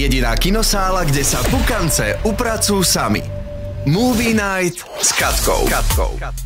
Jediná kinosála, kde sa pukance upracujú sami. Movie Night s Katkou.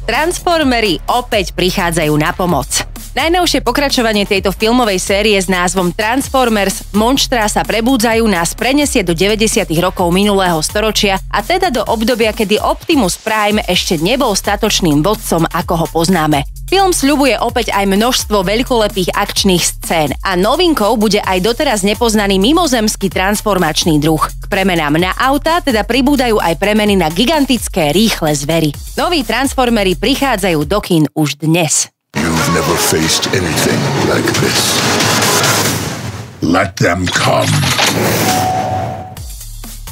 Transformery opäť prichádzajú na pomoc. Najnovšie pokračovanie tejto filmovej série s názvom Transformers Monštrá sa prebúdzajú nás prenesie do 90. rokov minulého storočia a teda do obdobia, kedy Optimus Prime ešte nebol statočným vodcom, ako ho poznáme. Film sľubuje opäť aj množstvo veľkolepých akčných scén a novinkou bude aj doteraz nepoznaný mimozemský transformačný druh. K premenám na auta teda pribúdajú aj premeny na gigantické rýchle zvery. Noví Transformery prichádzajú do kín už dnes. You've never faced anything like this. Let them come.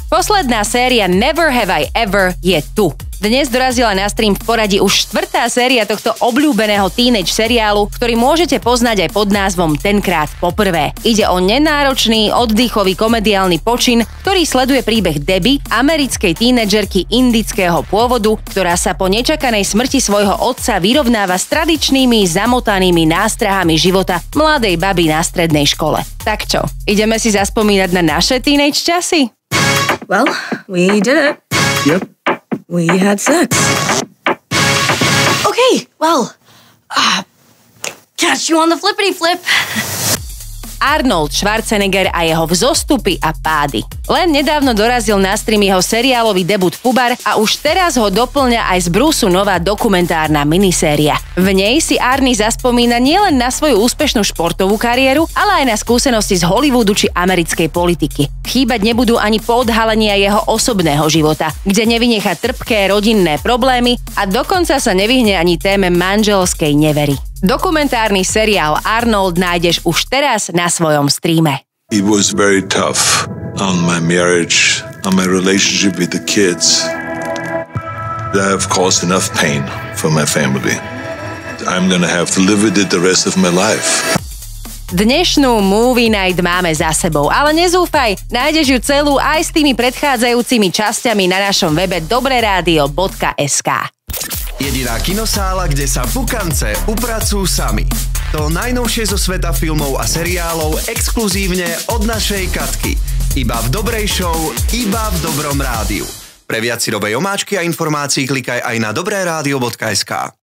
Posledná séria Never Have I Ever je tu. Dnes dorazila na stream v poradí už 4. séria tohto obľúbeného teenage seriálu, ktorý môžete poznať aj pod názvom Tenkrát poprvé. Ide o nenáročný, oddychový komediálny počin, ktorý sleduje príbeh Debbie, americkej tínedžerky indického pôvodu, ktorá sa po nečakanej smrti svojho otca vyrovnáva s tradičnými zamotanými nástrahami života mladej baby na strednej škole. Tak čo, ideme si zaspomínať na naše teenage časy? Well, we did it. Yep. We had sex. Okay, well, catch you on the flippity flip. Arnold Schwarzenegger a jeho vzostupy a pády. Len nedávno dorazil na stream jeho seriálový debut Fubar a už teraz ho doplňa aj z Bruceu nová dokumentárna miniséria. V nej si Arnie zaspomína nielen na svoju úspešnú športovú kariéru, ale aj na skúsenosti z Hollywoodu či americkej politiky. Chýbať nebudú ani podhalenia jeho osobného života, kde nevynecha trpké rodinné problémy a dokonca sa nevyhne ani téme manželskej nevery. Dokumentárny seriál Arnold nájdeš už teraz na svojom streame. It was very tough on my marriage, on my relationship with the kids. I have caused enough pain for my family. I'm gonna have to live with it the rest of my life. Dnešnú Movie Night máme za sebou, ale nezúfaj, nájdeš ju celú aj s tými predchádzajúcimi časťami na našom webe dobreradio.sk. Jediná kinosála, kde sa pukance upracujú sami. To najnovšie zo sveta filmov a seriálov exkluzívne od našej Katky. Iba v dobrej show, iba v dobrom rádiu. Pre viac si dobrej omáčky a informácií klikaj aj na dobreradio.sk.